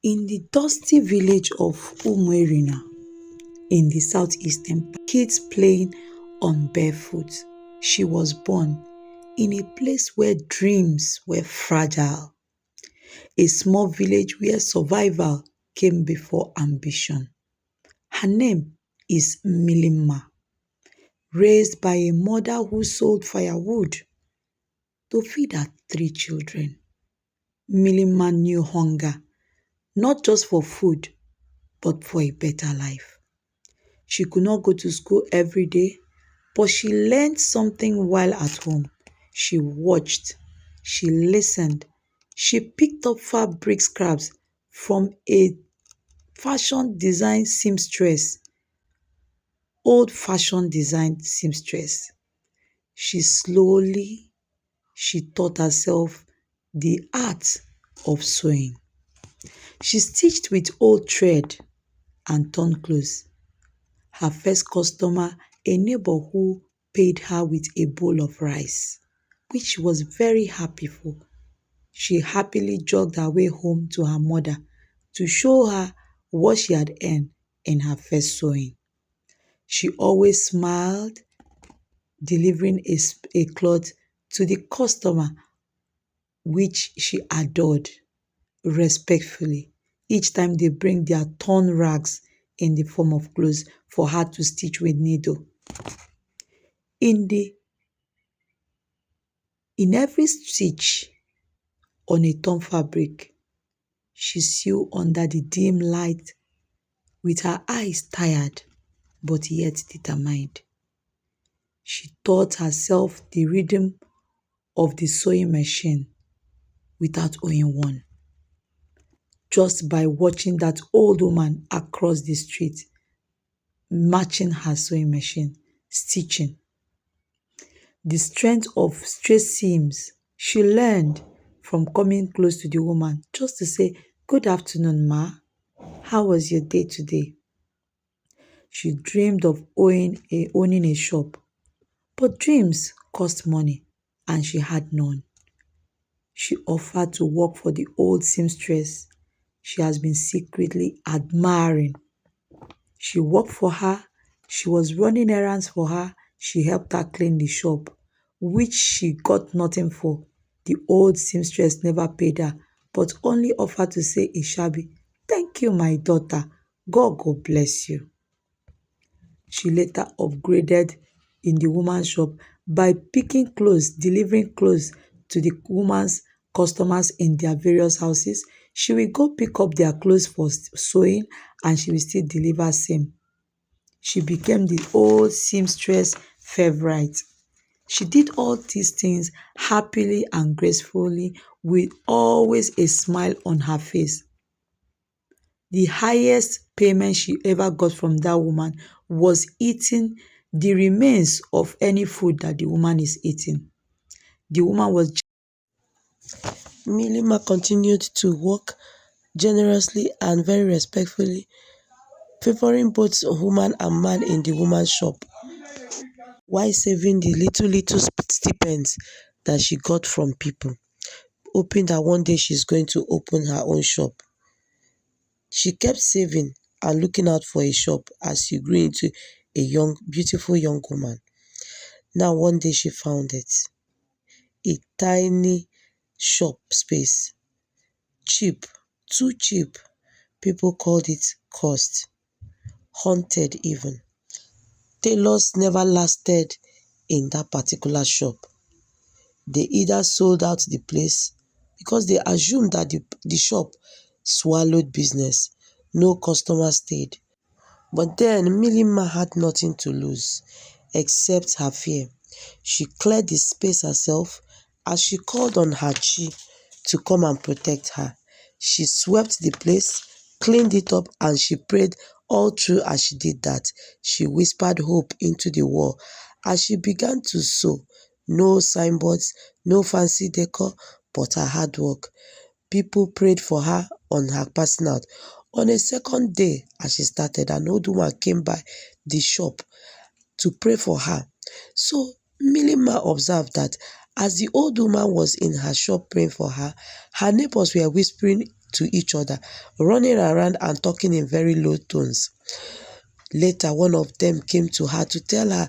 In the dusty village of Umuerina in the southeastern part, kids playing on barefoot. She was born in a place where dreams were fragile, a small village where survival came before ambition. Her name is Milima, raised by a mother who sold firewood to feed her three children. Milima knew hunger, not just for food, but for a better life. She could not go to school every day, but she learned something while at home. She watched, she listened, she picked up fabric scraps from a fashion design seamstress, old fashioned design seamstress. She slowly, she taught herself the art of sewing. She stitched with old thread and torn clothes. Her first customer, a neighbor who paid her with a bowl of rice, which she was very happy for. She happily jogged her way home to her mother to show her what she had earned in her first sewing. She always smiled, delivering a cloth to the customer which she adored respectfully each time they bring their torn rags in the form of clothes for her to stitch with needle. In the in every stitch on a torn fabric, she sewed under the dim light with her eyes tired but yet determined. She taught herself the rhythm of the sewing machine without owning one, just by watching that old woman across the street matching her sewing machine, stitching. The strength of straight seams she learned from coming close to the woman just to say, "Good afternoon, ma. How was your day today?" She dreamed of owning a shop, but dreams cost money and she had none. She offered to work for the old seamstress she has been secretly admiring. She worked for her, she was running errands for her, she helped her clean the shop, which she got nothing for. The old seamstress never paid her, but only offered to say a shabby, "Thank you, my daughter. God go bless you." She later upgraded in the woman's shop by picking clothes, delivering clothes to the woman's customers in their various houses. She will go pick up their clothes for sewing and she will still deliver same. She became the old seamstress favorite. She did all these things happily and gracefully with always a smile on her face. The highest payment she ever got from that woman was eating the remains of any food that the woman is eating. The woman was Milima continued to work generously and very respectfully, favoring both woman and man in the woman's shop, while saving the little stipends that she got from people, hoping that one day she's going to open her own shop. She kept saving and looking out for a shop as she grew into a beautiful young woman. Now one day she found it, a tiny shop space, cheap, too cheap. People called it cost, haunted even. Tailors never lasted in that particular shop. They either sold out the place because they assumed that the shop swallowed business. No customer stayed. But then Milima had nothing to lose except her fear. She cleared the space herself as she called on her chi to come and protect her. She swept the place, cleaned it up, and she prayed all through as she did that. She whispered hope into the wall as she began to sew. No signboards, no fancy decor, but her hard work. People prayed for her on her passing out. On a second day, as she started, an old woman came by the shop to pray for her. So Milima observed that as the old woman was in her shop praying for her, her neighbors were whispering to each other, running around and talking in very low tones. Later, one of them came to her to tell her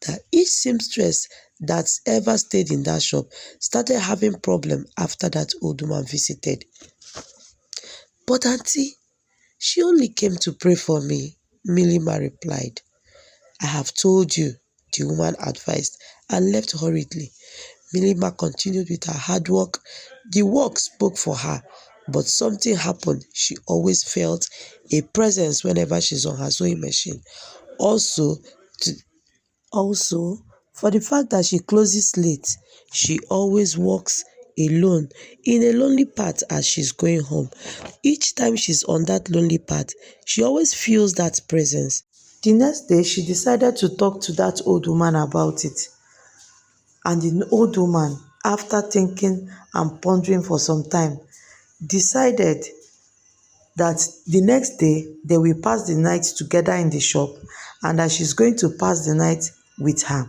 that each seamstress that's ever stayed in that shop started having problem after that old woman visited. But auntie, she only came to pray for me, Milima replied. I have told you, the woman advised, and left hurriedly. Milima continued with her hard work. The work spoke for her, but something happened. She always felt a presence whenever she's on her sewing machine. Also, to, also, for the fact that she closes late, she always walks alone in a lonely path as she's going home. Each time she's on that lonely path, she always feels that presence. The next day, she decided to talk to that old woman about it. And the old woman, after thinking and pondering for some time, decided that the next day they will pass the night together in the shop and that she's going to pass the night with her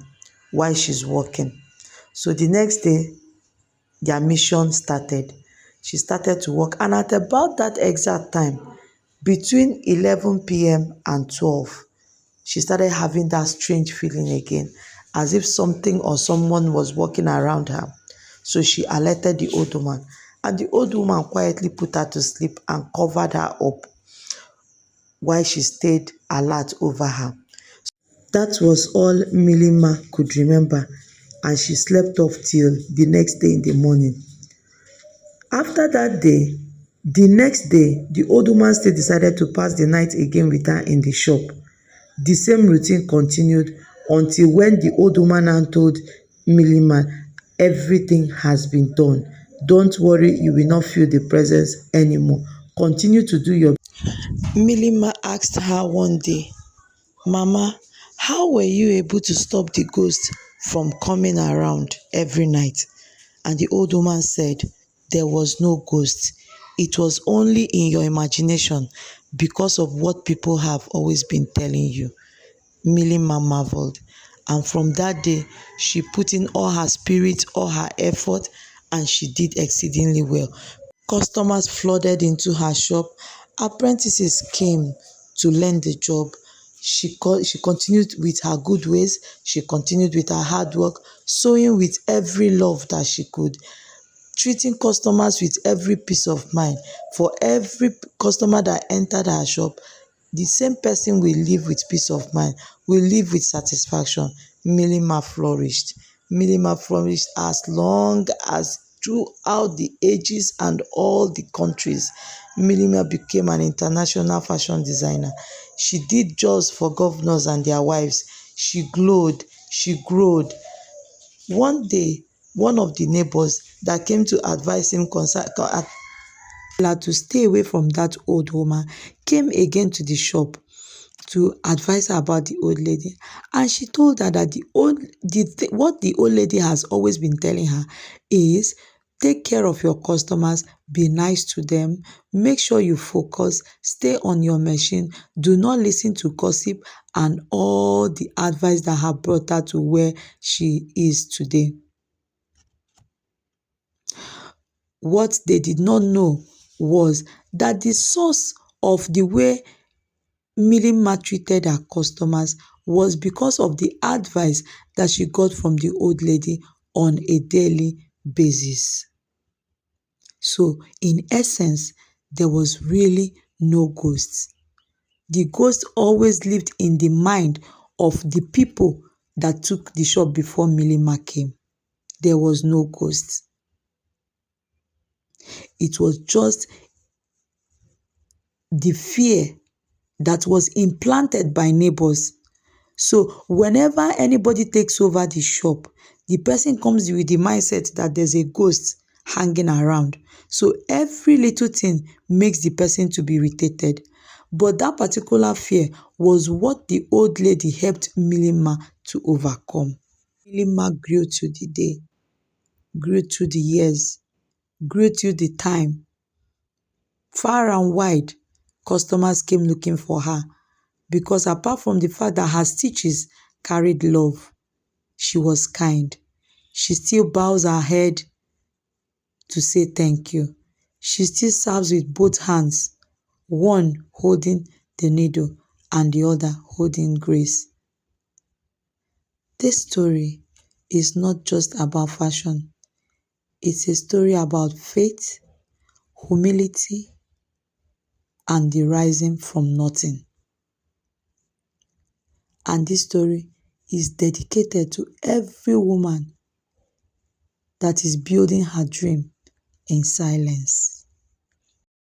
while she's working. So the next day, their mission started. She started to work, and at about that exact time, between 11 p.m. and 12, she started having that strange feeling again, as if something or someone was walking around her. So she alerted the old woman, and the old woman quietly put her to sleep and covered her up while she stayed alert over her. That was all Milima could remember, and she slept off till the next day in the morning. After that day, the next day, the old woman still decided to pass the night again with her in the shop. The same routine continued until when the old woman now told Milima, everything has been done. Don't worry, you will not feel the presence anymore. Continue to do your. Milima asked her one day, Mama, how were you able to stop the ghost from coming around every night? And the old woman said, there was no ghost. It was only in your imagination because of what people have always been telling you. Milima marveled. And from that day, she put in all her spirit, all her effort, and she did exceedingly well. Customers flooded into her shop. Apprentices came to learn the job. She continued with her good ways. She continued with her hard work, sewing with every love that she could, treating customers with every peace of mind. For every customer that entered her shop, the same person will live with peace of mind, will live with satisfaction. Milima flourished. Milima flourished as long as throughout the ages and all the countries. Milima became an international fashion designer. She did just for governors and their wives. She glowed, she glowed. One day, one of the neighbors that came to advise him to stay away from that old woman came again to the shop to advise her about the old lady, and she told her that what the old lady has always been telling her is take care of your customers, be nice to them, make sure you focus, stay on your machine, do not listen to gossip, and all the advice that have brought her to where she is today. What they did not know was that the source of the way Millie treated her customers was because of the advice that she got from the old lady on a daily basis. So, in essence, there was really no ghosts. The ghost always lived in the mind of the people that took the shop before Millie came. There was no ghost. It was just the fear that was implanted by neighbors. So whenever anybody takes over the shop, the person comes with the mindset that there's a ghost hanging around. So every little thing makes the person to be irritated. But that particular fear was what the old lady helped Milima to overcome. Milima grew to the day, grew to the years, grew to the time. Far and wide, customers came looking for her because apart from the fact that her stitches carried love, she was kind. She still bows her head to say thank you. She still serves with both hands, one holding the needle and the other holding grace. This story is not just about fashion. It's a story about faith, humility, and the rising from nothing. And this story is dedicated to every woman that is building her dream in silence.